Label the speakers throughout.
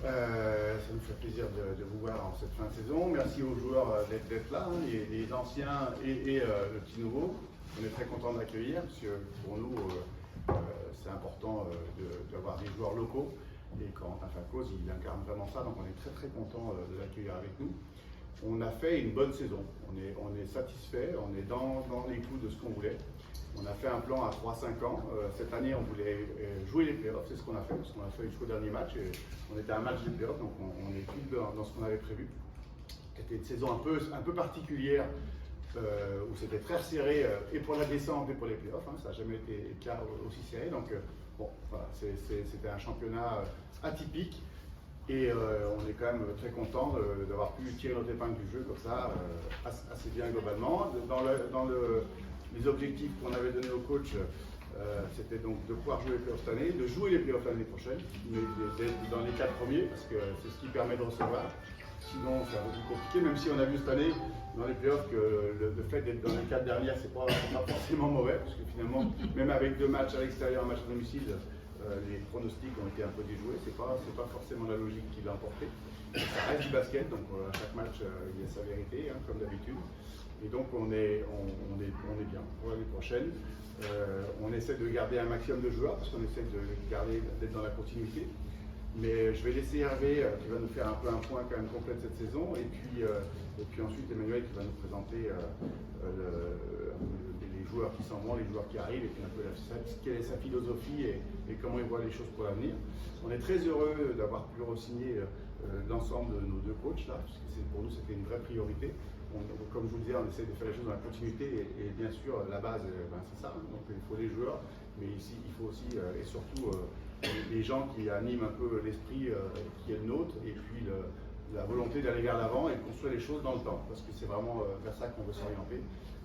Speaker 1: Ça nous fait plaisir de vous voir en cette fin de saison. Merci aux joueurs d'être là, hein, les anciens et le petit nouveau. On est très content d'accueillir parce que pour nous, c'est important d'avoir des joueurs locaux. Et Corentin Falcoz, il incarne vraiment ça, donc on est très content de l'accueillir avec nous. On a fait une bonne saison, on est satisfait, on est dans les clous de ce qu'on voulait. On a fait un plan à 3-5 ans. Cette année, on voulait jouer les playoffs, c'est ce qu'on a fait, parce qu'on a fait jusqu'au dernier match. Et on était à un match des playoffs, donc on est pile dans ce qu'on avait prévu. C'était une saison un peu particulière, où c'était très serré, et pour la descente et pour les playoffs. Hein, ça n'a jamais été le cas aussi serré. Donc, bon, voilà, c'était un championnat atypique. Et on est quand même très content d'avoir pu tirer notre épingle du jeu comme ça, assez bien globalement. Dans les objectifs qu'on avait donnés au coach, c'était donc de pouvoir jouer les playoffs cette année, de jouer les playoffs l'année prochaine, mais d'être dans les 4 premiers, parce que c'est ce qui permet de recevoir. Sinon, c'est un peu plus compliqué, même si on a vu cette année dans les playoffs que le fait d'être dans les 4 dernières, c'est pas forcément mauvais, parce que finalement, même avec 2 matchs à l'extérieur, un match à domicile, les pronostics ont été un peu déjoués, c'est pas forcément la logique qui l'a emporté. Ça reste du basket, donc à chaque match il y a sa vérité, hein, comme d'habitude. Et donc on est bien pour l'année prochaine. On essaie de garder un maximum de joueurs parce qu'on essaie d'être dans la continuité. Mais je vais laisser Hervé qui va nous faire un peu un point quand même complet de cette saison, et puis ensuite Emmanuel qui va nous présenter les joueurs qui s'en vont, les joueurs qui arrivent, et puis un peu quelle est sa philosophie et comment il voit les choses pour l'avenir. On est très heureux d'avoir pu re-signer l'ensemble de nos 2 coachs là, parce que pour nous c'était une vraie priorité. Comme je vous le disais, on essaie de faire les choses dans la continuité, et bien sûr la base c'est ça, hein. Donc il faut les joueurs, mais ici il faut aussi et surtout les gens qui animent un peu l'esprit qui est le nôtre, et puis la volonté d'aller vers l'avant et de construire les choses dans le temps, parce que c'est vraiment vers ça qu'on veut s'orienter.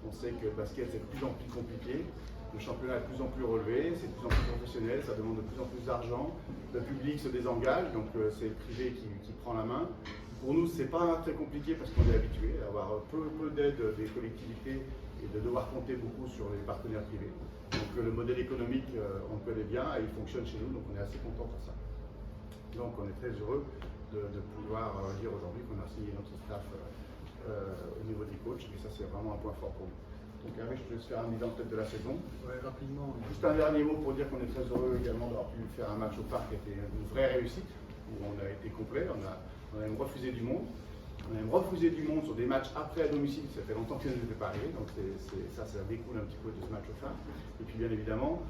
Speaker 1: On sait que le basket c'est de plus en plus compliqué, le championnat est de plus en plus relevé, c'est de plus en plus professionnel, ça demande de plus en plus d'argent, le public se désengage, donc c'est le privé qui prend la main. Pour nous, c'est pas très compliqué parce qu'on est habitué à avoir peu d'aide des collectivités et de devoir compter beaucoup sur les partenaires privés. Donc le modèle économique, on le connaît bien et il fonctionne chez nous, donc on est assez content pour ça. Donc on est très heureux de pouvoir dire aujourd'hui qu'on a signé notre staff au niveau des coachs, et ça c'est vraiment un point fort pour nous. Donc Hervé, je te laisse faire un bilan peut-être de la saison.
Speaker 2: Ouais, rapidement.
Speaker 1: Juste un dernier mot pour dire qu'on est très heureux également d'avoir pu faire un match au parc qui était une vraie réussite, où on a été complet, on a même refusé du monde. On a même refusé du monde sur des matchs après à domicile, ça fait longtemps que ça ne nous était pas arrivé, donc ça découle un petit peu de ce match au phare. Et puis bien évidemment,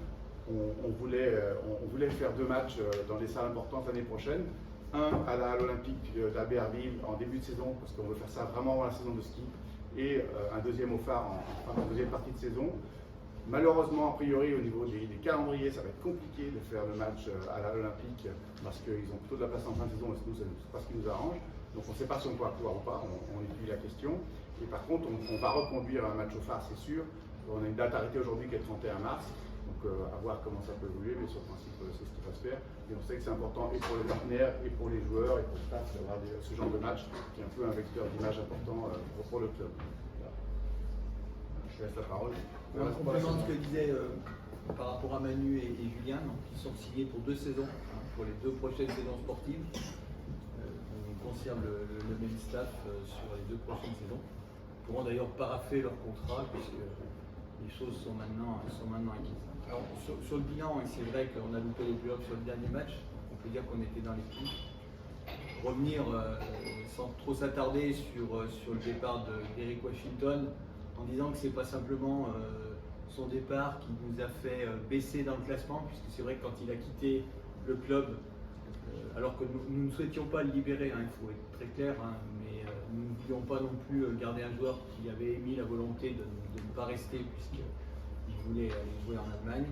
Speaker 1: on voulait faire 2 matchs dans des salles importantes l'année prochaine. Un à la Halle Olympique d'Albertville en début de saison, parce qu'on veut faire ça vraiment avant la saison de ski, et un deuxième au phare en deuxième partie de saison. Malheureusement, a priori, au niveau des calendriers, ça va être compliqué de faire le match à la Halle Olympique, parce qu'ils ont plutôt de la place en fin de saison, et nous, c'est pas ce qui nous arrange. Donc on ne sait pas si on pourra pouvoir ou pas, on étudie la question. Et par contre, on va reconduire un match au phare, c'est sûr. On a une date arrêtée aujourd'hui qui est le 31 mars. Donc à voir comment ça peut évoluer, mais sur le principe, c'est ce qui va se faire. Et on sait que c'est important et pour les partenaires, et pour les joueurs, et pour le staff d'avoir ce genre de match, qui est un peu un vecteur d'image important pour le club. Voilà. Je laisse la parole.
Speaker 2: En complément de ce que disait par rapport à Manu et Julien, donc, qui sont signés pour 2 saisons, hein, pour les 2 prochaines saisons sportives. On conserve le même staff sur les 2 prochaines saisons. Ils pourront d'ailleurs paraffer leur contrat, puisque les choses sont maintenant acquises. Alors, sur le bilan, et c'est vrai qu'on a loupé les playoffs sur le dernier match, on peut dire qu'on était dans les clous. Revenir sans trop s'attarder sur le départ d'Eric Washington, en disant que c'est pas simplement son départ qui nous a fait baisser dans le classement, puisque c'est vrai que quand il a quitté le club, alors que nous ne souhaitions pas le libérer, hein, il faut être très clair, hein, mais nous ne voulions pas non plus garder un joueur qui avait émis la volonté de ne pas rester, puisqu'il voulait aller jouer en Allemagne.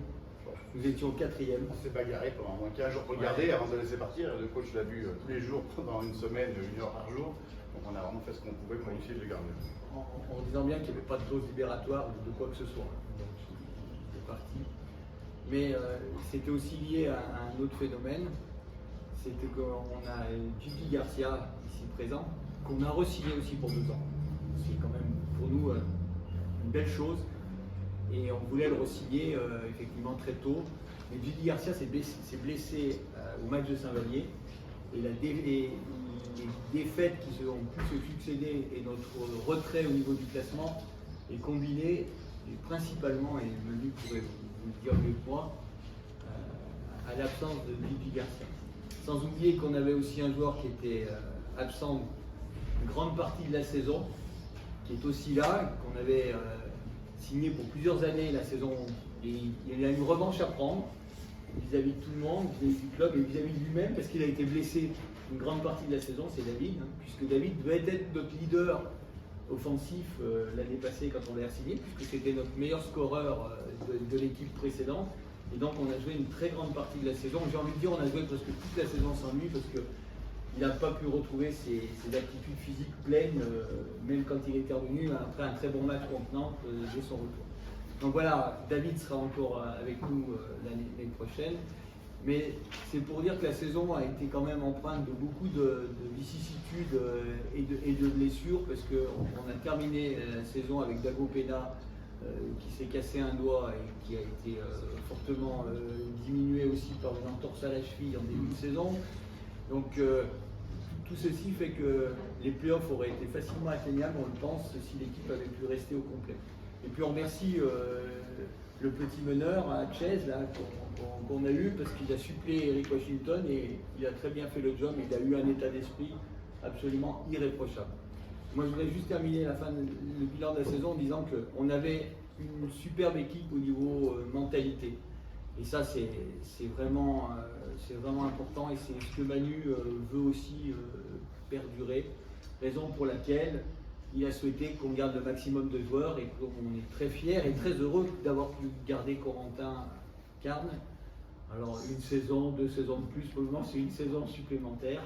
Speaker 2: Nous étions 4e.
Speaker 1: On s'est bagarré pendant moins 15 jours pour le garder avant de le laisser partir. Le coach l'a vu tous les jours pendant une semaine, 1 heure par jour. Donc on a vraiment fait ce qu'on pouvait pour essayer de le garder.
Speaker 2: En disant bien qu'il n'y avait pas de clause libératoire ou de quoi que ce soit. Donc il est parti. Mais c'était aussi lié à un autre phénomène. C'était qu'on a Gigi Garcia ici présent, qu'on a re-signé aussi pour 2 ans. C'est quand même pour nous une belle chose. Et on voulait le re-signer effectivement très tôt. Mais Gigi Garcia s'est blessé au match de Saint-Vallier. et les défaites qui ont pu se succéder et notre retrait au niveau du classement est combiné et principalement, et Manu pourrait vous le dire mieux que moi, à l'absence de JP Garcia. Sans oublier qu'on avait aussi un joueur qui était absent une grande partie de la saison, qui est aussi là, qu'on avait signé pour plusieurs années la saison. Et il a une revanche à prendre vis-à-vis de tout le monde, vis-à-vis du club et vis-à-vis de lui-même, parce qu'il a été blessé une grande partie de la saison, c'est David, puisque David devait être notre leader offensif l'année passée quand on l'a signé, puisque c'était notre meilleur scoreur de l'équipe précédente. Et donc on a joué une très grande partie de la saison. J'ai envie de dire on a joué presque toute la saison sans lui, parce qu'il n'a pas pu retrouver ses aptitudes physiques pleines, même quand il était revenu après un très bon match contre Nantes dès son retour. Donc voilà, David sera encore avec nous l'année prochaine. Mais c'est pour dire que la saison a été quand même empreinte de beaucoup de vicissitudes et de blessures, parce qu'on a terminé la saison avec Dago Pena qui s'est cassé un doigt et qui a été fortement diminué aussi par une entorse à la cheville en début de saison. Donc tout ceci fait que les playoffs auraient été facilement atteignables, on le pense, si l'équipe avait pu rester au complet. Et puis on remercie le petit meneur à Chase qu'on a eu, parce qu'il a suppléé Eric Washington et il a très bien fait le job. Il a eu un état d'esprit absolument irréprochable. Moi je voudrais juste terminer le bilan de la saison en disant qu'on avait une superbe équipe au niveau mentalité. Et ça c'est vraiment important, et c'est ce que Manu veut aussi perdurer. Raison pour laquelle il a souhaité qu'on garde le maximum de joueurs, et qu'on est très fiers et très heureux d'avoir pu garder Corentin Carne. Alors une saison, 2 saisons de plus, pour le moment c'est une saison supplémentaire.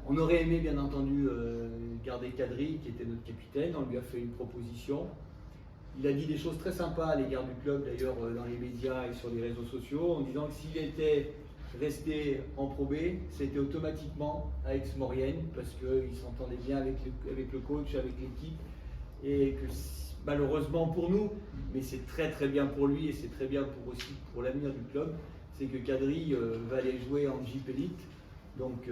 Speaker 2: On aurait aimé bien entendu garder Kadri, qui était notre capitaine. On lui a fait une proposition. Il a dit des choses très sympas à l'égard du club, d'ailleurs dans les médias et sur les réseaux sociaux, en disant que s'il était resté en Pro B, c'était automatiquement à Aix-Maurienne, parce qu'il s'entendait bien avec le coach, avec l'équipe, et que malheureusement pour nous, mais c'est très très bien pour lui et c'est très bien aussi pour l'avenir du club, c'est que Kadri va aller jouer en JP Elite, donc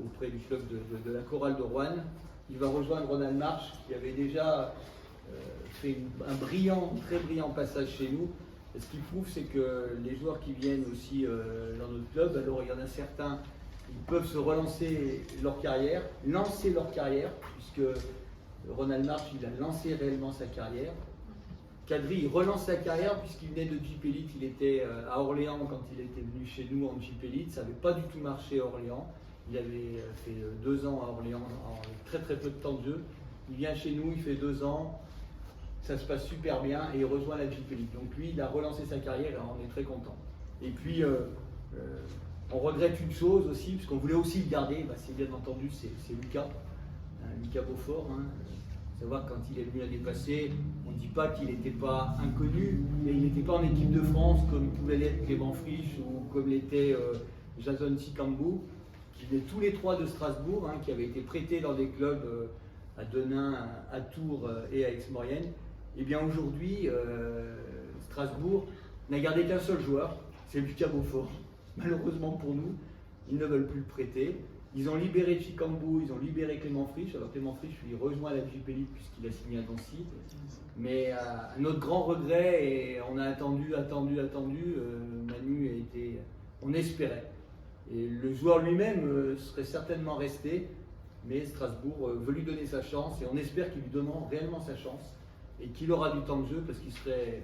Speaker 2: auprès du club de la Chorale de Rouen. Il va rejoindre Ronald March, qui avait déjà fait un très brillant passage chez nous. Et ce qui prouve, c'est que les joueurs qui viennent aussi dans notre club, alors il y en a certains, ils peuvent se relancer lancer leur carrière, puisque Ronald March, il a lancé réellement sa carrière. Kadri, il relance sa carrière puisqu'il venait de JP Elite, il était à Orléans quand il était venu chez nous en JP Elite, ça n'avait pas du tout marché à Orléans. Il avait fait 2 ans à Orléans, en très très peu de temps de jeu. Il vient chez nous, il fait 2 ans, ça se passe super bien et il rejoint la JP Elite. Donc lui, il a relancé sa carrière et on est très content. Et puis, on regrette une chose aussi, puisqu'on voulait aussi le garder, c'est bien entendu, c'est Lucas, Lucas Beaufort. Savoir quand il est venu l'année passée, on ne dit pas qu'il n'était pas inconnu, mais il n'était pas en équipe de France comme pouvait l'être Clément Frisch ou comme l'était Jason Sikambu, qui venaient tous les 3 de Strasbourg, qui avaient été prêtés dans des clubs à Denain, à Tours et à Aix-Maurienne. Et bien aujourd'hui, Strasbourg n'a gardé qu'un seul joueur, c'est Lucas Beaufort. Malheureusement pour nous, ils ne veulent plus le prêter. Ils ont libéré Chikambu, ils ont libéré Clément Frisch. Alors Clément Frisch lui rejoint la JP Elite puisqu'il a signé à Nancy. Mais à notre grand regret, et on a attendu, Manu a été, on espérait. Et le joueur lui-même serait certainement resté, mais Strasbourg veut lui donner sa chance et on espère qu'ils lui donneront réellement sa chance et qu'il aura du temps de jeu, parce qu'il serait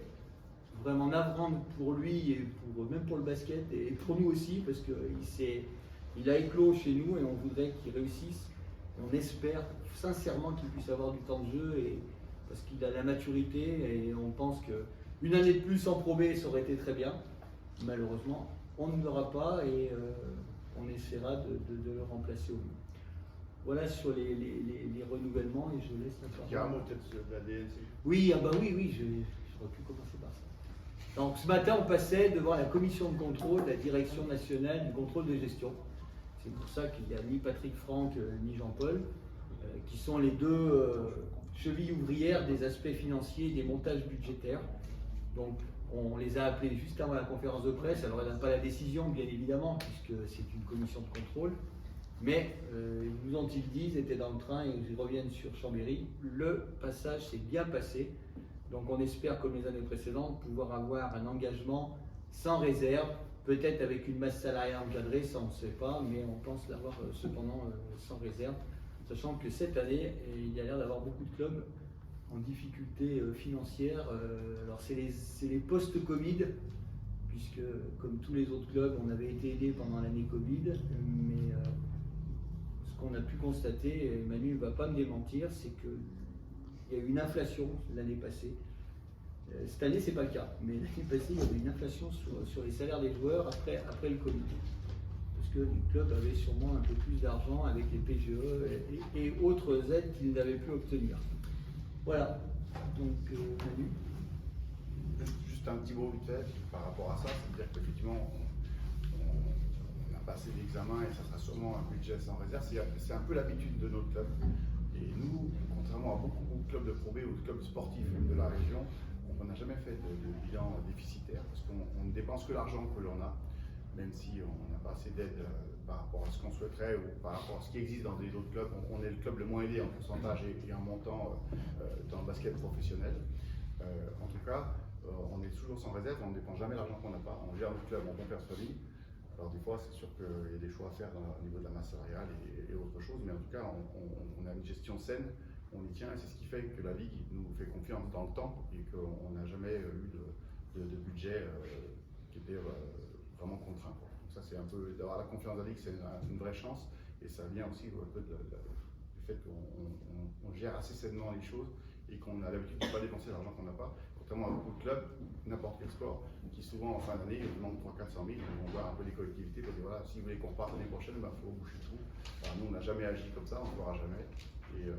Speaker 2: vraiment navrant pour lui et même pour le basket et pour nous aussi, parce qu'il a éclos chez nous et on voudrait qu'il réussisse. On espère sincèrement qu'il puisse avoir du temps de jeu, parce qu'il a la maturité et on pense qu'une année de plus en Pro B, ça aurait été très bien. Malheureusement, on ne l'aura pas et on essaiera de le remplacer au mieux. Voilà sur les renouvellements, et je laisse la parole.
Speaker 1: Carrément, peut-être de la DNC.
Speaker 2: Oui, j'aurais pu commencer par ça. Donc ce matin, on passait devant la commission de contrôle de la direction nationale du contrôle de gestion. C'est pour ça qu'il n'y a ni Patrick Franck ni Jean-Paul, qui sont les 2 chevilles ouvrières des aspects financiers et des montages budgétaires. Donc On les a appelés juste avant la conférence de presse. Alors, elle n'a pas la décision, bien évidemment, puisque c'est une commission de contrôle. Mais ils nous ont-ils dit, ils étaient dans le train et ils reviennent sur Chambéry. Le passage s'est bien passé. Donc, on espère, comme les années précédentes, pouvoir avoir un engagement sans réserve, peut-être avec une masse salariale encadrée, ça on ne sait pas, mais on pense l'avoir cependant sans réserve, sachant que cette année, il y a l'air d'avoir beaucoup de clubs en difficulté financière. Alors c'est les post-Covid, puisque comme tous les autres clubs, on avait été aidés pendant l'année Covid, mais ce qu'on a pu constater, et Manu ne va pas me démentir, c'est qu'il y a eu une inflation l'année passée. Cette année, c'est pas le cas, mais l'année passée, il y avait une inflation sur les salaires des joueurs après le Covid. Parce que les clubs avaient sûrement un peu plus d'argent avec les PGE et autres aides qu'ils n'avaient pu obtenir. Voilà, donc Manu.
Speaker 1: Juste un petit mot vite fait par rapport à ça, c'est-à-dire qu'effectivement, on a passé l'examen et ça sera sûrement un budget sans réserve. C'est un peu l'habitude de notre club. Et nous, contrairement à beaucoup de clubs de Pro B ou de clubs sportifs de la région, on n'a jamais fait de bilan déficitaire parce qu'on ne dépense que l'argent que l'on a, même si on n'a pas assez d'aide par rapport à ce qu'on souhaiterait ou par rapport à ce qui existe dans des autres clubs. On est le club le moins aidé en pourcentage et en montant dans le basket professionnel. En tout cas, on est toujours sans réserve, on ne dépense jamais l'argent qu'on n'a pas, on gère notre club en bon persuadé. Alors des fois, c'est sûr qu'il y a des choix à faire au niveau de la masse salariale et autre chose, mais en tout cas, on a une gestion saine, on y tient et c'est ce qui fait que la Ligue nous fait confiance dans le temps et qu'on n'a jamais eu de budget qui était vraiment contraint. Donc ça, c'est un peu, d'avoir la confiance de la Ligue, c'est une vraie chance et ça vient aussi un peu du fait qu'on gère assez sainement les choses et qu'on a l'habitude de ne pas dépenser l'argent qu'on n'a pas. Contrairement à beaucoup de clubs, n'importe quel sport, qui souvent en fin d'année, ils demandent 300 000, 400 000, ils vont voir un peu les collectivités pour dire voilà, si vous voulez qu'on reparte l'année prochaine, il faut boucher le trou. Alors, nous, on n'a jamais agi comme ça, on ne le fera jamais. Et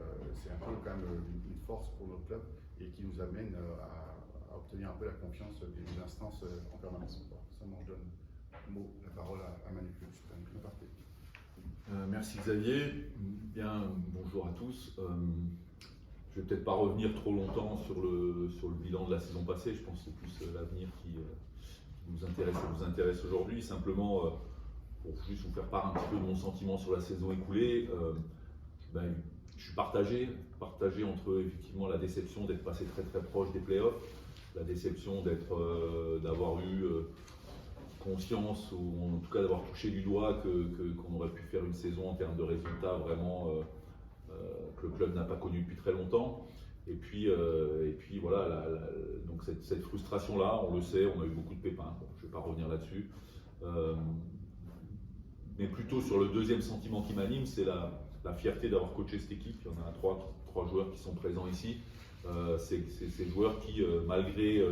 Speaker 1: c'est un peu quand même une force pour notre club et qui nous amène à obtenir un peu la confiance des instances en permanence. Ça, moi, je donne la parole à Manu Plus.
Speaker 3: Merci Xavier. Bien, bonjour à tous. Je ne vais peut-être pas revenir trop longtemps sur le bilan de la saison passée. Je pense que c'est plus l'avenir qui nous intéresse aujourd'hui. Simplement, pour juste vous faire part un petit peu de mon sentiment sur la saison écoulée, je suis partagé entre effectivement la déception d'être passé très très proche des playoffs, la déception d'avoir eu conscience ou en tout cas d'avoir touché du doigt qu'on aurait pu faire une saison en termes de résultats vraiment que le club n'a pas connu depuis très longtemps. Et puis voilà, donc cette frustration-là, on le sait, on a eu beaucoup de pépins. Bon, je ne vais pas revenir là-dessus. Mais plutôt sur le deuxième sentiment qui m'anime, c'est la fierté d'avoir coaché cette équipe. Il y en a trois joueurs qui sont présents ici. C'est ces joueurs qui, malgré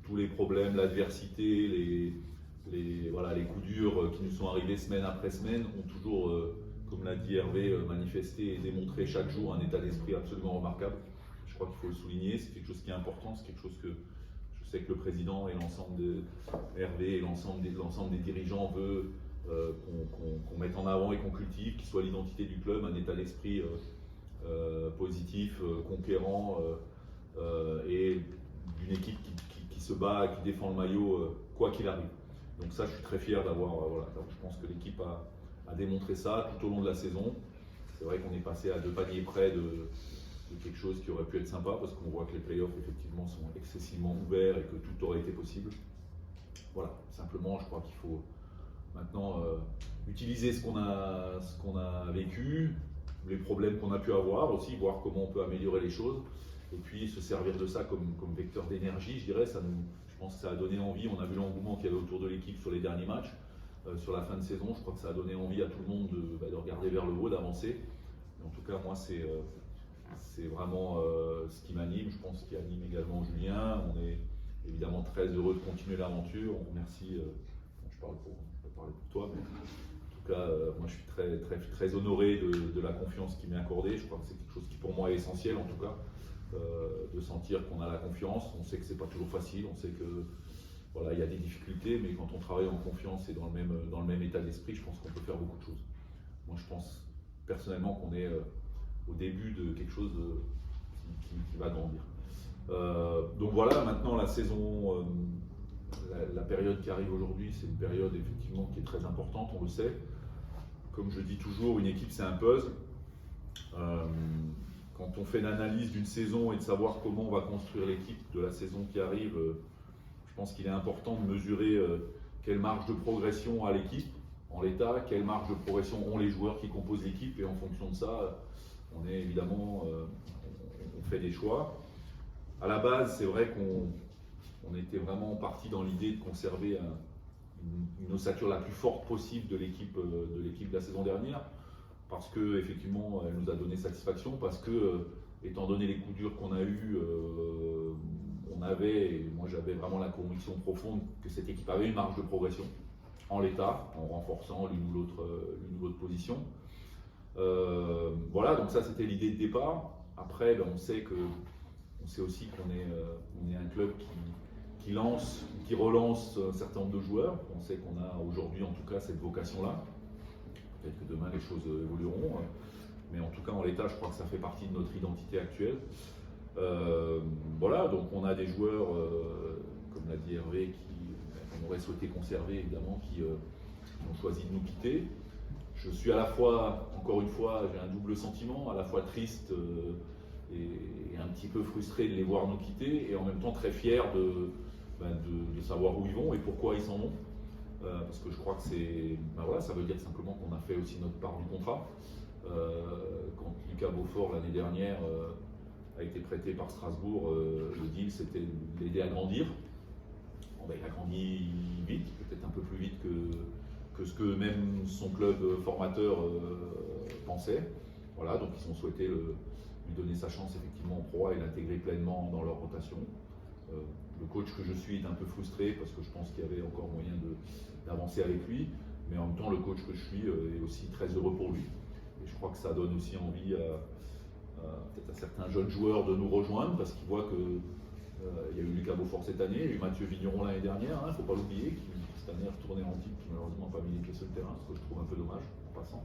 Speaker 3: tous les problèmes, l'adversité, les coups durs qui nous sont arrivés semaine après semaine, ont toujours, comme l'a dit Hervé, manifesté et démontré chaque jour un état d'esprit absolument remarquable. Je crois qu'il faut le souligner, c'est quelque chose qui est important, c'est quelque chose que je sais que le président et l'ensemble de Hervé et l'ensemble des dirigeants veut qu'on mette en avant et qu'on cultive, qui soit l'identité du club, un état d'esprit positif, conquérant et d'une équipe qui se bat, qui défend le maillot quoi qu'il arrive. Donc ça, je suis très fier d'avoir, je pense que l'équipe a démontré ça tout au long de la saison. C'est vrai qu'on est passé à 2 paniers près de quelque chose qui aurait pu être sympa parce qu'on voit que les playoffs effectivement sont excessivement ouverts et que tout aurait été possible. Voilà, simplement je crois qu'il faut maintenant utiliser ce qu'on a vécu, les problèmes qu'on a pu avoir aussi, voir comment on peut améliorer les choses et puis se servir de ça comme vecteur d'énergie, je dirais. Je pense que ça a donné envie, on a vu l'engouement qu'il y avait autour de l'équipe sur les derniers matchs, sur la fin de saison, je crois que ça a donné envie à tout le monde de regarder vers le haut, d'avancer. En tout cas, moi, c'est vraiment ce qui m'anime, je pense qui anime également Julien. On est évidemment très heureux de continuer l'aventure. On remercie, je peux parler pour toi, mais en tout cas, moi je suis très honoré de la confiance qui m'est accordée. Je crois que c'est quelque chose qui pour moi est essentiel en tout cas, de sentir qu'on a la confiance. On sait que c'est pas toujours facile, on sait que voilà, il y a des difficultés, mais quand on travaille en confiance et dans le même état d'esprit, je pense qu'on peut faire beaucoup de choses. Moi je pense personnellement qu'on est au début de quelque chose qui va grandir. Donc voilà, maintenant la saison, la période qui arrive aujourd'hui, c'est une période effectivement qui est très importante, on le sait. Comme je dis toujours, une équipe c'est un puzzle. Quand on fait l'analyse d'une saison et de savoir comment on va construire l'équipe de la saison qui arrive, je pense qu'il est important de mesurer quelle marge de progression a l'équipe en l'état, quelle marge de progression ont les joueurs qui composent l'équipe, et en fonction de ça, on est évidemment, on fait des choix. À la base, c'est vrai qu'on était vraiment parti dans l'idée de conserver une ossature la plus forte possible de l'équipe de la saison dernière, parce que effectivement, elle nous a donné satisfaction, parce que étant donné les coups durs qu'on a eus, on avait, et moi j'avais vraiment la conviction profonde que cette équipe avait une marge de progression en l'état, en renforçant l'une ou l'autre position. Voilà, donc ça c'était l'idée de départ. Après, on sait aussi qu'on est un club qui lance, qui relance un certain nombre de joueurs. On sait qu'on a aujourd'hui en tout cas cette vocation-là. Peut-être que demain les choses évolueront, mais en tout cas en l'état, je crois que ça fait partie de notre identité actuelle. Voilà, donc on a des joueurs, comme l'a dit Hervé, qu'on aurait souhaité conserver évidemment, qui ont choisi de nous quitter. Je suis à la fois, encore une fois, j'ai un double sentiment, à la fois triste et un petit peu frustré de les voir nous quitter, et en même temps très fier de savoir où ils vont et pourquoi ils s'en vont. Parce que je crois que voilà, ça veut dire simplement qu'on a fait aussi notre part du contrat. Quand Lucas Beaufort l'année dernière a été prêté par Strasbourg, le deal c'était de l'aider à grandir. Bon, il a grandi vite, peut-être un peu plus vite que ce que même son club formateur pensait. Voilà, donc ils ont souhaité lui donner sa chance effectivement en Pro A et l'intégrer pleinement dans leur rotation. Le coach que je suis est un peu frustré parce que je pense qu'il y avait encore moyen d'avancer avec lui, mais en même temps le coach que je suis est aussi très heureux pour lui. Et je crois que ça donne aussi envie peut-être à certains jeunes joueurs de nous rejoindre, parce qu'ils voient que il y a eu Lucas Beaufort cette année, il y a eu Mathieu Vigneron l'année dernière, il ne faut pas l'oublier, qui cette année a retourné en titre, qui malheureusement n'a pas mis les pieds sur le terrain, ce que je trouve un peu dommage en passant,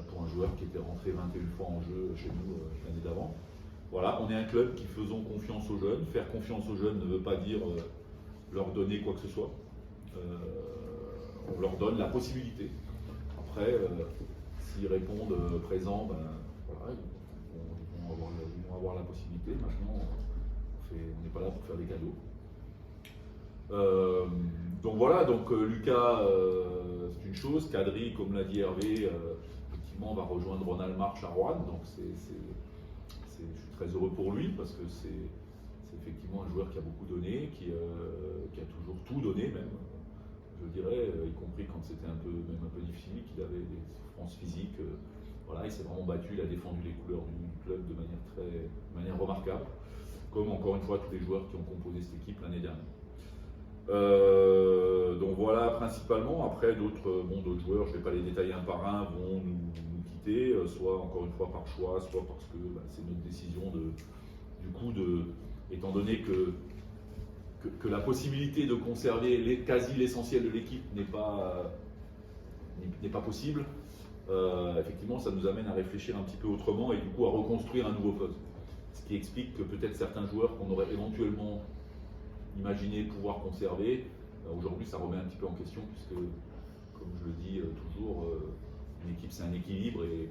Speaker 3: pour un joueur qui était rentré 21 fois en jeu chez nous l'année d'avant. Voilà, on est un club qui faisons confiance aux jeunes. Faire confiance aux jeunes ne veut pas dire leur donner quoi que ce soit. On leur donne la possibilité. Après, s'ils répondent présents, voilà, ils vont avoir la possibilité. Maintenant, on n'est pas là pour faire des cadeaux. Donc voilà, donc Lucas, c'est une chose. Kadri, comme l'a dit Hervé, effectivement, va rejoindre Ronald March à Rouen. Donc je suis très heureux pour lui, parce que c'est effectivement un joueur qui a beaucoup donné, qui a toujours tout donné même, je dirais, y compris quand c'était même un peu difficile, qu'il avait des souffrances physiques. Voilà, il s'est vraiment battu, il a défendu les couleurs du club de manière remarquable, comme encore une fois tous les joueurs qui ont composé cette équipe l'année dernière. Donc voilà principalement. Après d'autres joueurs, je ne vais pas les détailler un par un, vont nous quitter, soit encore une fois par choix, soit parce que c'est notre décision étant donné que la possibilité de conserver quasi l'essentiel de l'équipe n'est pas possible. Effectivement, ça nous amène à réfléchir un petit peu autrement et du coup à reconstruire un nouveau puzzle. Ce qui explique que peut-être certains joueurs qu'on aurait éventuellement imaginé pouvoir conserver, aujourd'hui ça remet un petit peu en question, puisque, comme je le dis toujours, une équipe c'est un équilibre, et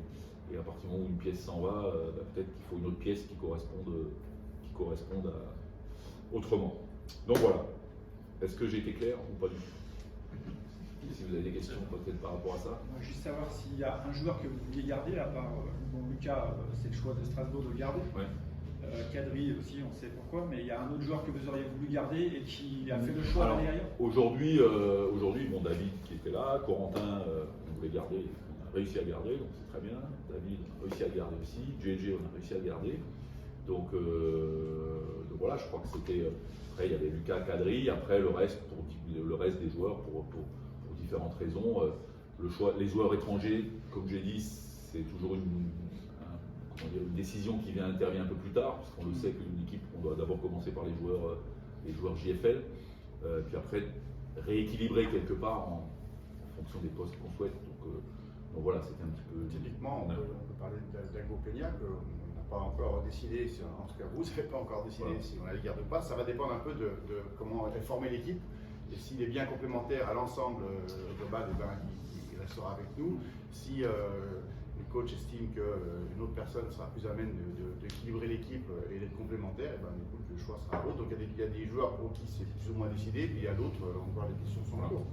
Speaker 3: à partir du moment où une pièce s'en va, peut-être qu'il faut une autre pièce qui corresponde à autrement. Donc voilà. Est-ce que j'ai été clair ou pas du tout? Si vous avez des questions peut-être par rapport à ça.
Speaker 4: Juste savoir s'il y a un joueur que vous vouliez garder, à part Lucas, c'est le choix de Strasbourg de le garder.
Speaker 3: Ouais.
Speaker 4: Kadri aussi, on sait pourquoi, mais il y a un autre joueur que vous auriez voulu garder et qui a fait le choix d'aller ailleurs.
Speaker 3: Aujourd'hui, David qui était là, Corentin, on voulait garder, on a réussi à garder, donc c'est très bien. David, on a réussi à garder aussi. JJ, on a réussi à garder. Donc voilà, je crois que c'était. Après, il y avait Lucas, Kadri, après le reste des joueurs pour différentes raisons. Le choix, les joueurs étrangers, comme j'ai dit, c'est toujours une décision qui intervient un peu plus tard, parce qu'on le sait qu'une équipe, on doit d'abord commencer par les joueurs JFL, puis après rééquilibrer quelque part en fonction des postes qu'on souhaite. Donc voilà, c'était un petit peu.
Speaker 1: Typiquement, on peut parler d'Ago Peña, qu'on n'a pas encore décidé, en tout cas vous n'avez pas encore décidé si on la garde ou pas. Ça va dépendre un peu de comment est formée l'équipe. Et s'il est bien complémentaire à l'ensemble global, eh ben, il restera avec nous. Si le coach estime qu'une autre personne sera plus à même d'équilibrer l'équipe et d'être complémentaire, eh ben, écoute, le choix sera à l'autre. Donc il y a des joueurs pour qui c'est plus ou moins décidé, puis il y a d'autres, encore les questions sont en cours.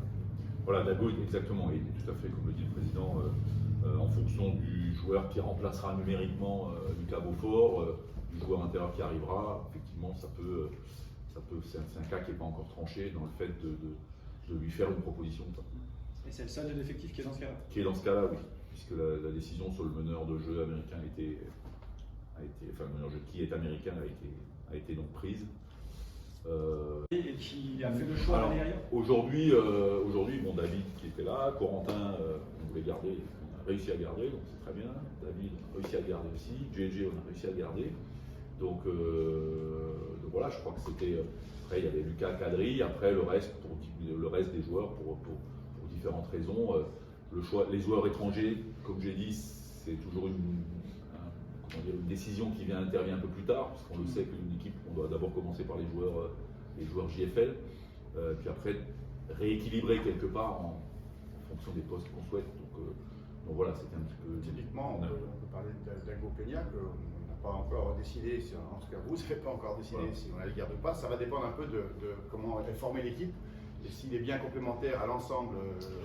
Speaker 3: Voilà, Dago, exactement, et tout à fait comme le dit le président, en fonction du joueur qui remplacera numériquement Lucas Beaufort, du joueur intérieur qui arrivera, effectivement, c'est un cas qui n'est pas encore tranché dans le fait de lui faire une proposition.
Speaker 4: Et c'est le seul de l'effectif qui est dans ce cas-là.
Speaker 3: Qui est dans ce cas-là, oui, puisque la décision sur le meneur de jeu américain enfin le meneur de jeu qui est américain a été donc prise.
Speaker 4: Et qui a fait le choix d'aller ailleurs.
Speaker 3: Aujourd'hui, bon, David qui était là, Corentin, on voulait garder, on a réussi à garder, donc c'est très bien. David, on a réussi à garder aussi. JJ, on a réussi à garder. Donc voilà, je crois que c'était. Après, il y avait Lucas Kadri, après le reste des joueurs pour différentes raisons. Le choix, les joueurs étrangers, comme j'ai dit, c'est toujours une décision qui intervient un peu plus tard, parce qu'on le sait qu'une équipe, on doit d'abord commencer par les joueurs JFL, puis après rééquilibrer quelque part en fonction des postes qu'on souhaite. Donc voilà, c'était un petit peu.
Speaker 1: Typiquement, on peut parler d'Ago Peña, qu'on n'a pas encore décidé, en tout cas vous n'avez pas encore décidé si on la garde ou pas. Ça va dépendre un peu de comment est formée l'équipe. Et s'il est bien complémentaire à l'ensemble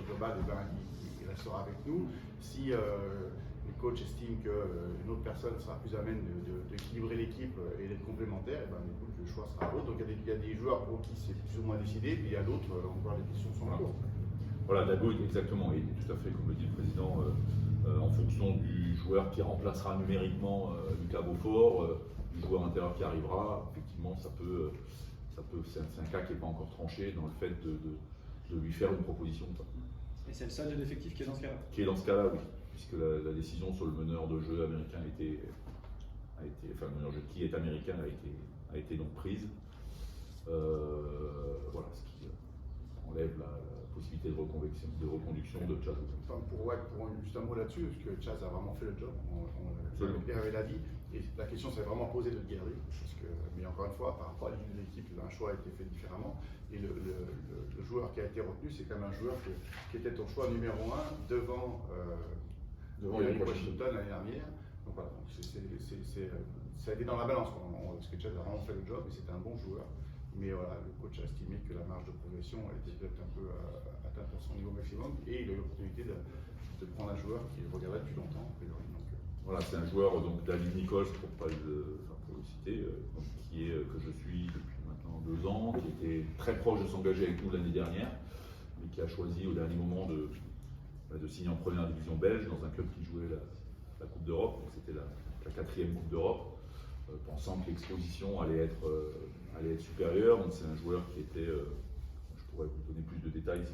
Speaker 1: global, eh ben, il restera avec nous. Si le coach estime qu'une autre personne sera plus à même d'équilibrer l'équipe et d'être complémentaire, eh ben, écoute, le choix sera à l'autre. Donc il y a des joueurs pour qui c'est plus ou moins décidé, puis il y a d'autres, encore les questions sont en cours.
Speaker 3: Voilà, Dago, exactement, et tout à fait comme le dit le président, en fonction du joueur qui remplacera numériquement Lucas Beaufort, du joueur intérieur qui arrivera, effectivement, c'est un cas qui n'est pas encore tranché dans le fait de lui faire une proposition.
Speaker 4: Et c'est le seul de l'effectif qui est dans ce cas-là.
Speaker 3: Qui est dans ce cas-là, oui, puisque la décision sur le meneur de jeu américain enfin le meneur de jeu qui est américain a été donc prise. Voilà, ce qui enlève la possibilité de reconduction de Chaz.
Speaker 1: Pour juste un mot là-dessus, parce que Chaz a vraiment fait le job, Hervé l'a dit, et la question s'est vraiment posée de le garder, mais encore une fois, par rapport à l'équipe, un choix a été fait différemment, et le joueur qui a été retenu, c'est quand même un joueur qui était ton choix numéro 1 devant Eric Washington l'année dernière. Donc voilà, ça a été dans la balance, parce que Chaz a vraiment fait le job, et c'était un bon joueur. Mais voilà, le coach a estimé que la marge de progression était peut-être un peu atteinte à son niveau maximum et il a eu l'opportunité de prendre un joueur qui regardait depuis longtemps.
Speaker 3: Voilà, c'est un joueur, donc David Nichols, pour le citer, que je suis depuis maintenant 2 ans, qui était très proche de s'engager avec nous l'année dernière, mais qui a choisi au dernier moment de signer en première division belge dans un club qui jouait la Coupe d'Europe, donc c'était la 4e Coupe d'Europe, pensant que l'exposition allait être supérieure. Donc c'est un joueur qui était, je pourrais vous donner plus de détails si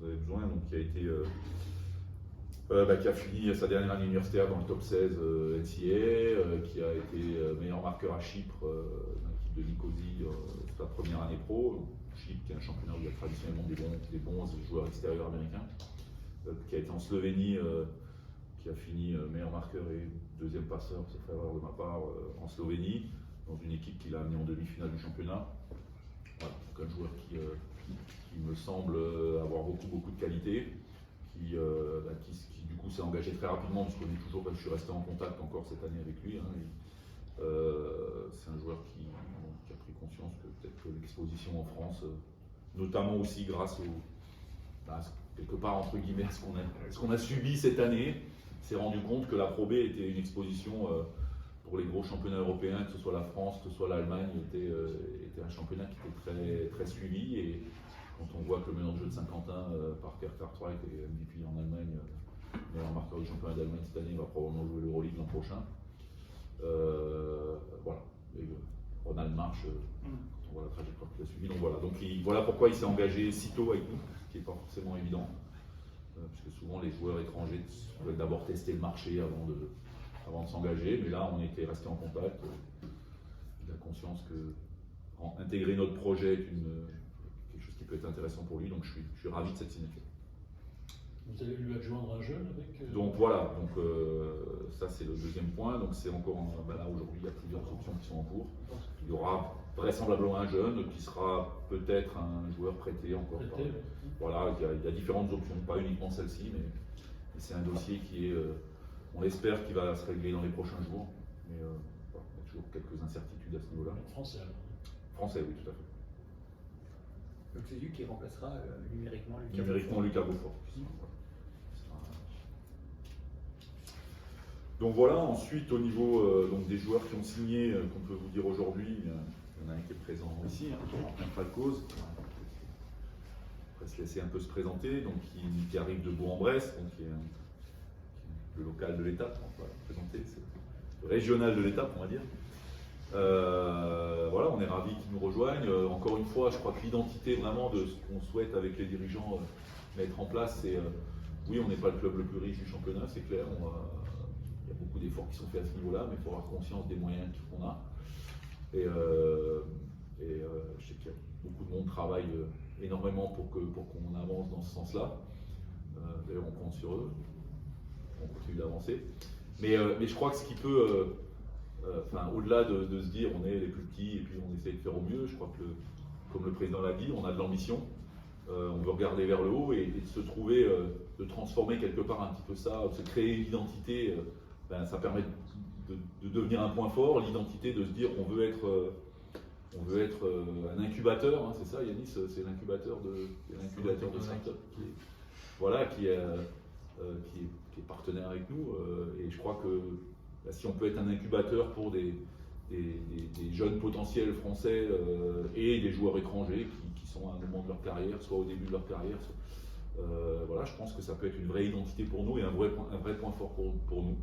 Speaker 3: vous avez besoin, donc qui a fini sa dernière année universitaire dans le top 16 NCAA, qui a été meilleur marqueur à Chypre dans l'équipe de Nicosie sa première année pro. Chypre qui est un championnat où il y a traditionnellement des bons joueurs extérieurs américains, qui a été en Slovénie, qui a fini meilleur marqueur et 2e passeur, sauf erreur de ma part, en Slovénie, dans une équipe qui l'a amené en demi-finale du championnat. Voilà, donc un joueur qui me semble avoir beaucoup de qualité, qui du coup s'est engagé très rapidement, parce je suis resté en contact encore cette année avec lui. C'est un joueur qui a pris conscience que peut-être que l'exposition en France, notamment aussi grâce quelque part entre guillemets à ce qu'on a subi cette année, s'est rendu compte que la Pro B était une exposition pour les gros championnats européens, que ce soit la France, que ce soit l'Allemagne, était un championnat qui était très suivi. Et quand on voit que le meneur de jeu de Saint-Quentin, Parker Cartwright, est MVP en Allemagne, meilleur marqueur du championnat d'Allemagne cette année, va probablement jouer l'Euroleague l'an prochain. Voilà. Ronald Marsh, quand on voit la trajectoire qu'il a suivie. Donc voilà pourquoi il s'est engagé si tôt avec nous, ce qui n'est pas forcément évident. Parce que souvent les joueurs étrangers veulent d'abord tester le marché avant de s'engager, mais là on était resté en contact. Il a conscience que intégrer notre projet est quelque chose qui peut être intéressant pour lui, donc je suis ravi de cette signature.
Speaker 2: Vous
Speaker 5: allez lui adjoindre un jeune avec.
Speaker 3: Donc voilà, ça c'est le deuxième point. Donc c'est encore là aujourd'hui il y a plusieurs options qui sont en cours. Il y aura vraisemblablement un jeune qui sera peut-être un joueur prêté encore. Voilà, il y a différentes options, pas uniquement celle-ci, mais c'est un dossier qui est, on espère qu'il va se régler dans les prochains jours. Mais voilà, il y a toujours quelques incertitudes à ce niveau-là.
Speaker 5: Français.
Speaker 3: Français, oui, tout à fait.
Speaker 2: Donc c'est lui qui remplacera numériquement Lucas.
Speaker 3: Numériquement Lucas Beaufort. Donc voilà, ensuite au niveau donc des joueurs qui ont signé, qu'on peut vous dire aujourd'hui, il y en a un qui est présent ici, Corentin Falcoz, on va se laisser un peu se présenter, donc qui arrive de Bourg-en-Bresse, donc qui est le local de l'étape, on va le présenter, c'est le régional de l'étape, on va dire. Voilà, on est ravis qu'ils nous rejoignent. Encore une fois, je crois que l'identité vraiment de ce qu'on souhaite avec les dirigeants mettre en place, c'est oui, on n'est pas le club le plus riche du championnat, c'est clair. Il y a beaucoup d'efforts qui sont faits à ce niveau-là, mais il faut avoir conscience des moyens qu'on a. Et je sais qu'il y a beaucoup de monde qui travaille énormément pour qu'on avance dans ce sens-là. D'ailleurs, on compte sur eux. On continue d'avancer. Mais je crois que ce qui peut, au-delà de se dire on est les plus petits et puis on essaie de faire au mieux, je crois que, comme le président l'a dit, on a de l'ambition. On veut regarder vers le haut et de se trouver, de transformer quelque part un petit peu ça, de se créer une identité. Ça permet de devenir un point fort, l'identité de se dire on veut être un incubateur, hein, c'est ça Yanis, c'est l'incubateur de start-up qui est partenaire avec nous et je crois que si on peut être un incubateur pour des jeunes potentiels français et des joueurs étrangers qui sont à un moment de leur carrière, soit au début de leur carrière, voilà, je pense que ça peut être une vraie identité pour nous et un vrai point fort pour nous.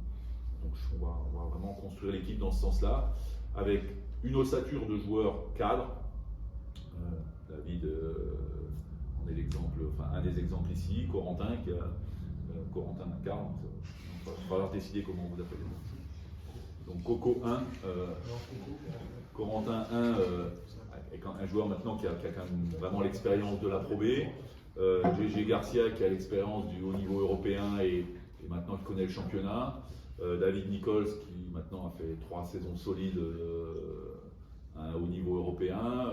Speaker 3: Donc on va vraiment construire l'équipe dans ce sens-là, avec une ossature de joueurs cadres. David en est l'exemple, un des exemples ici, Corentin Carl, il va falloir décider comment vous appelez. Donc Coco 1, Corentin 1, un joueur maintenant qui a quand même vraiment l'expérience de la Pro B, GG Garcia qui a l'expérience du haut niveau européen et maintenant qui connaît le championnat. David Nichols qui maintenant a fait 3 saisons solides à un haut niveau européen,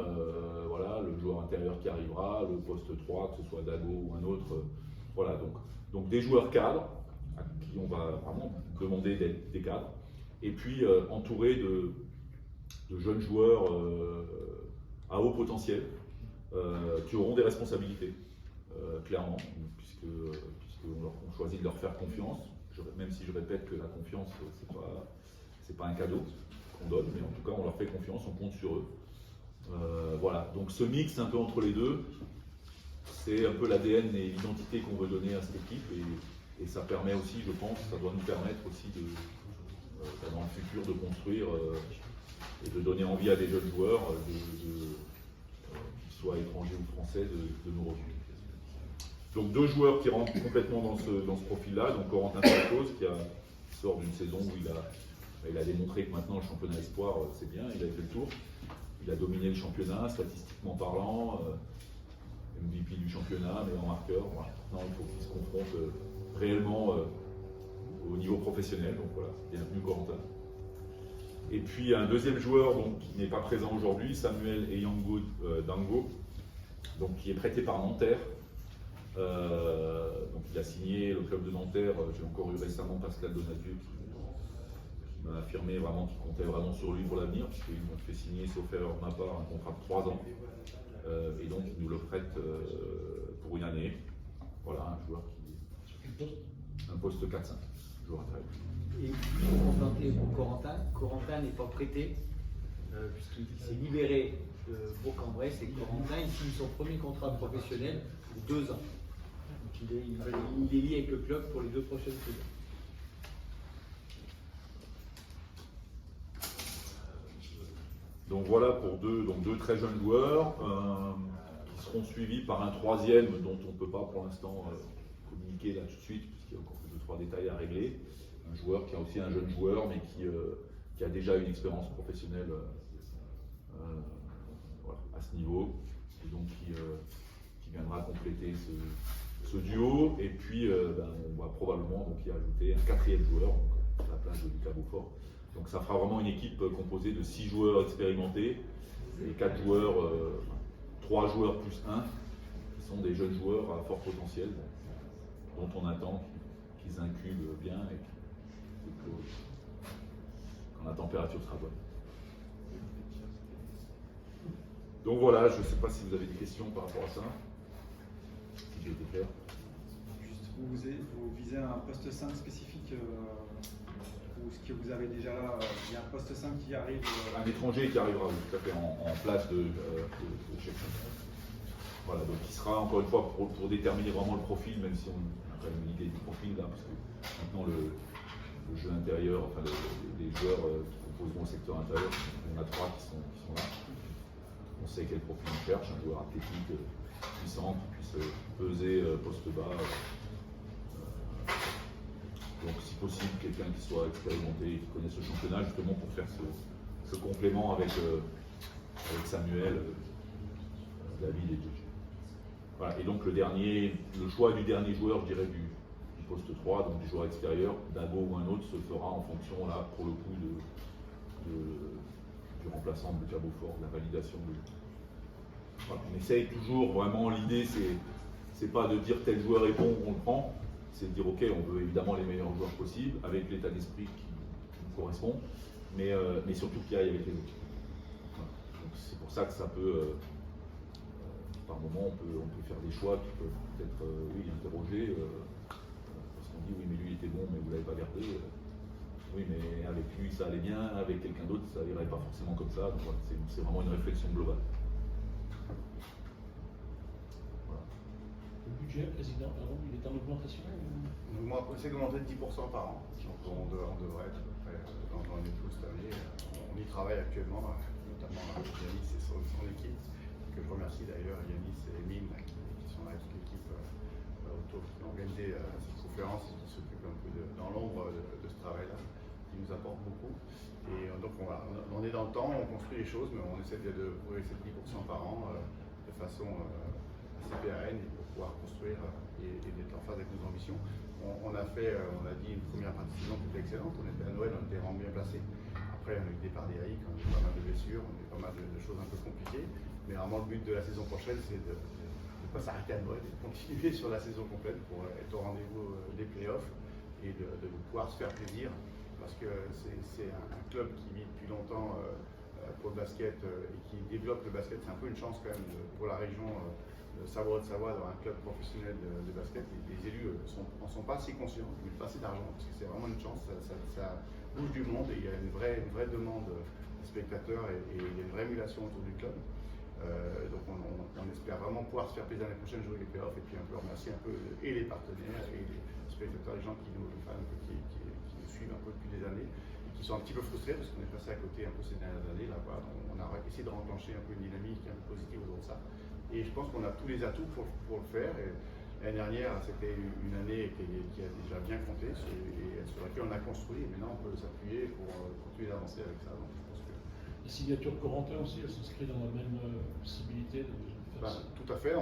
Speaker 3: voilà, le joueur intérieur qui arrivera, le poste 3, que ce soit Dago ou un autre, voilà, donc des joueurs cadres à qui on va vraiment demander d'être des cadres, et puis entouré de jeunes joueurs à haut potentiel qui auront des responsabilités, clairement, puisqu'on choisit de leur faire confiance. Même si je répète que la confiance, c'est pas un cadeau qu'on donne, mais en tout cas on leur fait confiance, on compte sur eux. Voilà, donc ce mix un peu entre les deux, c'est un peu l'ADN et l'identité qu'on veut donner à cette équipe et ça permet aussi, je pense, ça doit nous permettre aussi dans le futur de construire et de donner envie à des jeunes joueurs, qu'ils soient étrangers ou français, de nous rejoindre. Donc 2 joueurs qui rentrent complètement dans ce profil-là, donc Corentin Falcoz qui sort d'une saison où il a démontré que maintenant le championnat espoir c'est bien, il a fait le tour, il a dominé le championnat statistiquement parlant, MVP du championnat, meilleur marqueur. Voilà. Maintenant il faut qu'il se confronte réellement au niveau professionnel, donc voilà, bienvenue Corentin. Et puis un deuxième joueur donc, qui n'est pas présent aujourd'hui, Samuel Eyango Dango, donc, qui est prêté par Nanterre. Donc il a signé le club de Nanterre. J'ai encore eu récemment Pascal Donadieu qui m'a affirmé vraiment qu'il comptait vraiment sur lui pour l'avenir, puisqu'il m'a fait signer, sauf erreur de ma part, un contrat de 3 ans. Et donc il nous le prête pour une année. Voilà, un joueur un poste 4-5, joueur intérieur.
Speaker 2: Et pour confronter Corentin n'est pas prêté, puisqu'il s'est libéré de Bourg-en-Bresse et Corentin il signe son premier contrat professionnel pour 2 ans. Donc il est lié avec le club pour les 2 prochaines saisons.
Speaker 3: Donc voilà pour deux très jeunes joueurs qui seront suivis par un 3e dont on ne peut pas pour l'instant communiquer là tout de suite, puisqu'il y a encore 2-3 détails à régler. Un joueur qui est aussi un jeune joueur, mais qui a déjà une expérience professionnelle voilà, à ce niveau, et donc qui viendra compléter ce duo. Et puis, on va probablement donc, y ajouter un 4e joueur, donc, à la place de Lucas Beaufort. Donc ça fera vraiment une équipe composée de 6 joueurs expérimentés et 4 joueurs, 3 joueurs plus 1, qui sont des jeunes joueurs à fort potentiel, dont on attend qu'ils incubent bien et quand la température sera bonne. Donc voilà, je ne sais pas si vous avez des questions par rapport à ça, si j'ai été clair.
Speaker 4: Juste, vous visez un poste 5 spécifique ou ce que vous avez déjà là, il y a un poste 5 qui arrive
Speaker 3: Un étranger qui arrivera tout à fait en place de Sheffield. Voilà, donc il sera encore une fois pour déterminer vraiment le profil, même si on a quand même une idée du profil là, parce que maintenant le jeu intérieur, enfin les joueurs qui composeront le secteur intérieur, il y en a 3 qui sont là. On sait quel profil on cherche, un joueur athlétique, puissant, qui puisse peser poste bas. Donc si possible, quelqu'un qui soit expérimenté, qui connaisse le championnat, justement pour faire ce complément avec Samuel, David et Gigi. Voilà. Et donc le choix du dernier joueur, je dirais, du poste 3, donc du joueur extérieur, Dago ou un autre, se fera en fonction, là, pour le coup, du remplaçant de Lucas Beaufort, de la validation de. Voilà. On essaye toujours, vraiment, l'idée, c'est pas de dire tel joueur est bon, on le prend. C'est de dire ok, on veut évidemment les meilleurs joueurs possibles, avec l'état d'esprit qui nous correspond, mais surtout qui aille avec les autres. Voilà. Donc c'est pour ça que ça peut, par moment, on peut faire des choix qui peuvent peut-être, oui, interroger, parce qu'on dit oui, mais lui il était bon, mais vous ne l'avez pas gardé. Oui, mais avec lui ça allait bien, avec quelqu'un d'autre ça n'irait pas forcément comme ça. Donc voilà, c'est vraiment une réflexion globale.
Speaker 5: Le budget, président, pardon, il est en augmentation
Speaker 1: On essaie d'augmenter de 10% par an. Donc on devrait être à peu près dans les clous cette année. On y travaille actuellement, notamment avec Yanis et son équipe, que je remercie d'ailleurs, Yanis et Mine qui sont là, toute l'équipe autour qui a organisé cette conférence et qui s'occupe un peu dans l'ombre de ce travail-là, qui nous apporte beaucoup. Et donc on est dans le temps, on construit les choses, mais on essaie de progresser de 10% par an de façon assez pérenne pour pouvoir construire et d'être en phase avec nos ambitions. On a dit une première partie de saison qui était excellente, on était à Noël, on était vraiment bien placé. Après on a eu le départ d'Eric, on a eu pas mal de blessures, on a eu pas mal de choses un peu compliquées. Mais vraiment le but de la saison prochaine c'est de ne pas s'arrêter à Noël et de continuer sur la saison complète pour être au rendez-vous des playoffs et de pouvoir se faire plaisir. Parce que c'est un club qui vit depuis longtemps pour le basket et qui développe le basket. C'est un peu une chance quand même pour la région de Savoie d'avoir un club professionnel de basket. Les élus n'en sont pas si conscients, ils mettent pas assez d'argent parce que c'est vraiment une chance. Ça bouge du monde et il y a une vraie demande des spectateurs et il y a une vraie émulation autour du club. Donc on espère vraiment pouvoir se faire plaisir l'année prochaine, jouer les playoffs et puis un peu remercier un peu et les partenaires et les spectateurs, les gens qui nous suivent un peu depuis des années et qui sont un petit peu frustrés parce qu'on est passé à côté un peu ces dernières années. Là, voilà. On a essayé de renclencher un peu une dynamique un peu positive autour de ça. Et je pense qu'on a tous les atouts pour le faire. L'année dernière, c'était une année qui a déjà bien compté et sur laquelle on a construit. Et maintenant, on peut s'appuyer pour continuer d'avancer avec ça. Donc, je pense que
Speaker 5: La signature Corentin aussi, elle s'inscrit dans la même possibilité de faire ça.
Speaker 1: tout à fait.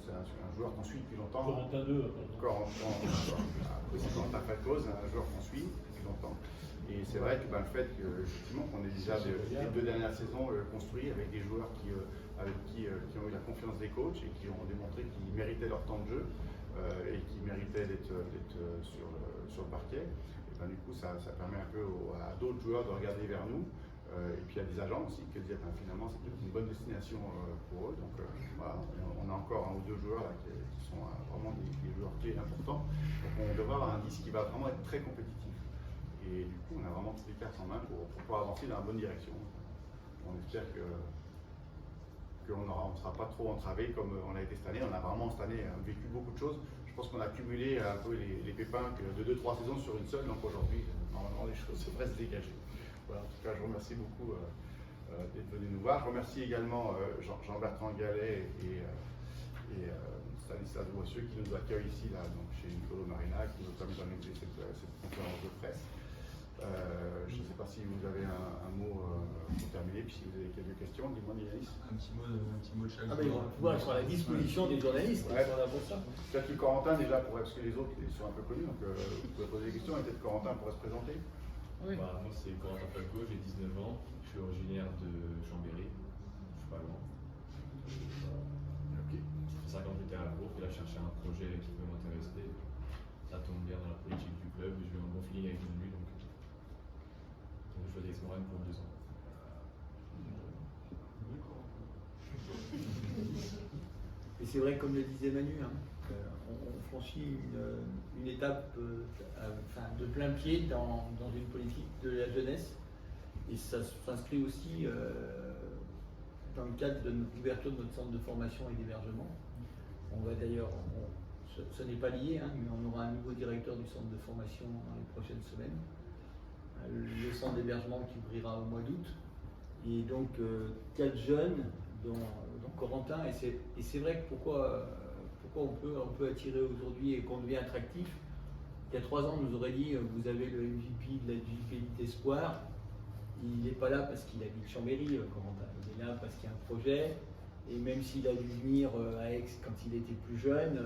Speaker 1: C'est un joueur qu'on suit depuis longtemps.
Speaker 5: Corentin 2, pardon.
Speaker 1: C'est Corentin Falcoz, un joueur qu'on suit depuis longtemps. Et c'est vrai que le fait qu'on ait déjà les 2 dernières saisons construit avec des joueurs qui ont eu la confiance des coachs et qui ont démontré qu'ils méritaient leur temps de jeu et qui méritaient d'être sur le parquet. Et du coup, ça permet un peu à d'autres joueurs de regarder vers nous. Et puis il y a des agents aussi qui disent finalement c'est peut-être une bonne destination pour eux. Donc voilà, on a encore 1 ou 2 joueurs là, qui sont vraiment des joueurs clés importants. Donc on devrait avoir un disque qui va vraiment être très compétitif. Et du coup on a vraiment toutes les cartes en main pour pouvoir avancer dans la bonne direction. On espère qu'on ne sera pas trop entravé comme on a été cette année. On a vraiment cette année vécu beaucoup de choses. Je pense qu'on a cumulé un peu les pépins de 2-3 saisons sur une seule. Donc aujourd'hui, normalement les choses devraient se dégager. Voilà, en tout cas, je vous remercie beaucoup d'être venu nous voir. Je remercie également Jean-Bertrand Gallet et Stanislas Boissieu qui nous accueillent ici là, donc chez Nicolo Marina, qui nous permet d'organiser cette conférence de presse. Je ne sais pas si vous avez un mot pour terminer, puis si vous avez quelques questions, dis-moi Yanis.
Speaker 6: Un petit mot de chaque
Speaker 2: Ah, mais ils vont pouvoir être à la disposition des journalistes,
Speaker 1: Ouais.
Speaker 2: ils sont là pour ça.
Speaker 1: Peut-être que Corentin déjà pourrait, parce que les autres ils sont un peu connus, donc vous pouvez poser des questions et peut-être Corentin pourrait se présenter.
Speaker 7: Moi c'est Corentin Falco, j'ai 19 ans, je suis originaire de Chambéry, je suis pas loin.
Speaker 1: Ok.
Speaker 7: Ça fait 5 ans que j'étais à la Bourg, et là je cherchais un projet qui peut m'intéresser. Ça tombe bien dans la politique du club, j'ai eu un bon feeling avec lui, donc je choisis Exmoren pour 2 ans.
Speaker 2: Et c'est vrai, comme le disait Manu, hein, on franchit une étape de plein pied dans une politique de la jeunesse. Et ça s'inscrit aussi dans le cadre de notre ouverture de notre centre de formation et d'hébergement. On va d'ailleurs, ce n'est pas lié, hein, mais on aura un nouveau directeur du centre de formation dans les prochaines semaines. Le centre d'hébergement qui ouvrira au mois d'août. Et donc 4 jeunes, dont Corentin, et c'est vrai que pourquoi on peut attirer aujourd'hui et qu'on devient attractif. Il y a 3 ans, on nous aurait dit vous avez le MVP de la JP d'Espoir. Il n'est pas là parce qu'il habite Chambéry, Corentin. Il est là parce qu'il y a un projet. Et même s'il a dû venir à Aix quand il était plus jeune,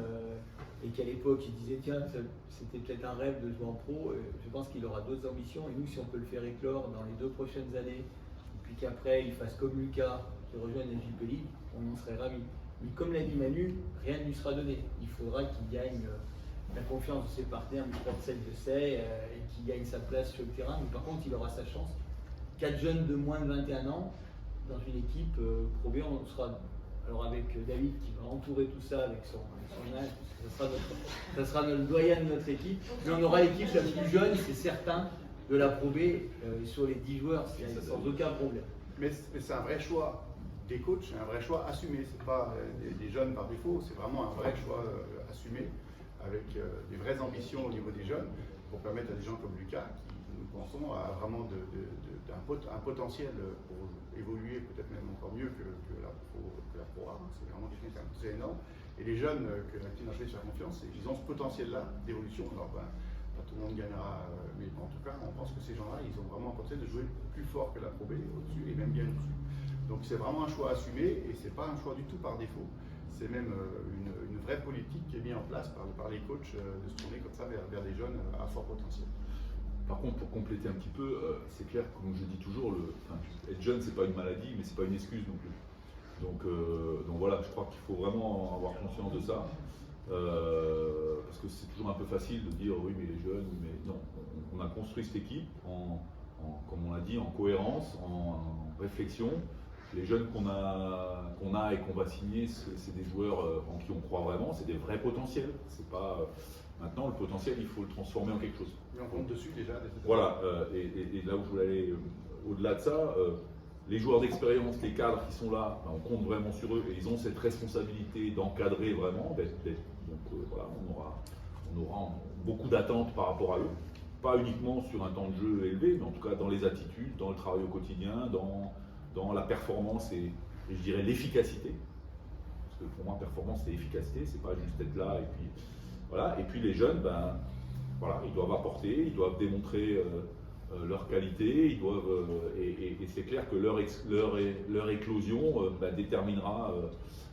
Speaker 2: et qu'à l'époque il disait tiens, c'était peut-être un rêve de jouer en pro, je pense qu'il aura d'autres ambitions. Et nous, si on peut le faire éclore dans les 2 prochaines années, et puis qu'après il fasse comme Lucas, qui rejoigne la JP League, on en serait ravis. Mais comme l'a dit Manu, rien ne lui sera donné. Il faudra qu'il gagne la confiance de ses partenaires du Sport 7 de Say et qu'il gagne sa place sur le terrain. Mais par contre, il aura sa chance. 4 jeunes de moins de 21 ans dans une équipe Pro B, on sera. Alors avec David qui va entourer tout ça avec son âge, parce que ça sera notre doyen de notre équipe. Mais on aura l'équipe la plus jeune, c'est certain, de la Pro B sur les 10 joueurs, c'est sans aucun problème.
Speaker 1: Mais c'est un vrai choix des coachs, c'est un vrai choix assumé. C'est pas des jeunes par défaut, c'est vraiment un vrai choix assumé avec des vraies ambitions au niveau des jeunes pour permettre à des gens comme Lucas, qui nous pensons a vraiment un potentiel pour évoluer peut-être même encore mieux que la Pro A. C'est vraiment quelqu'un qui est énorme. Et les jeunes que la team a fait sur confiance, ils ont ce potentiel-là d'évolution. Alors pas tout le monde gagnera, mais en tout cas, on pense que ces gens-là, ils ont vraiment un potentiel de jouer plus fort que la Pro B, au-dessus et même bien au-dessus. Donc c'est vraiment un choix assumé et c'est pas un choix du tout par défaut. C'est même une vraie politique qui est mise en place par les coachs de se tourner comme ça vers des jeunes à fort potentiel.
Speaker 3: Par contre, pour compléter un petit peu, c'est clair, comme je dis toujours, être jeune, c'est pas une maladie, mais c'est pas une excuse non plus. Donc voilà, je crois qu'il faut vraiment avoir conscience de ça. Parce que c'est toujours un peu facile de dire oui, mais les jeunes, mais non. On a construit cette équipe, comme on l'a dit, en cohérence, en réflexion. Les jeunes qu'on a et qu'on va signer, c'est des joueurs en qui on croit vraiment, c'est des vrais potentiels. C'est pas maintenant le potentiel, il faut le transformer en quelque chose.
Speaker 1: Mais on compte dessus déjà.
Speaker 3: Voilà, et là où je voulais aller au-delà de ça, les joueurs d'expérience, les cadres qui sont là, on compte vraiment sur eux et ils ont cette responsabilité d'encadrer vraiment. Donc voilà, on aura beaucoup d'attentes par rapport à eux. Pas uniquement sur un temps de jeu élevé, mais en tout cas dans les attitudes, dans le travail au quotidien, dans la performance et je dirais l'efficacité. Parce que pour moi, performance, c'est efficacité, c'est pas juste être là et puis voilà. Et puis les jeunes, voilà, ils doivent apporter, ils doivent démontrer leur qualité, ils doivent et c'est clair que leur éclosion déterminera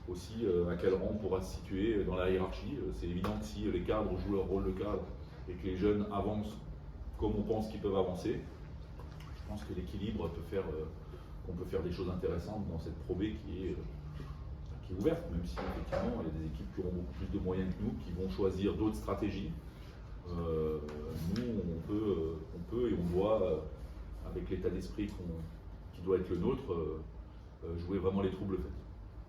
Speaker 3: aussi à quel rang on pourra se situer dans la hiérarchie. C'est évident que si les cadres jouent leur rôle de cadre et que les jeunes avancent comme on pense qu'ils peuvent avancer, je pense que l'équilibre peut faire qu'on peut faire des choses intéressantes dans cette Pro B qui est ouverte, même si effectivement il y a des équipes qui auront beaucoup plus de moyens que nous, qui vont choisir d'autres stratégies. Nous, on peut et on doit, avec l'état d'esprit qui doit être le nôtre, jouer vraiment les troubles faits.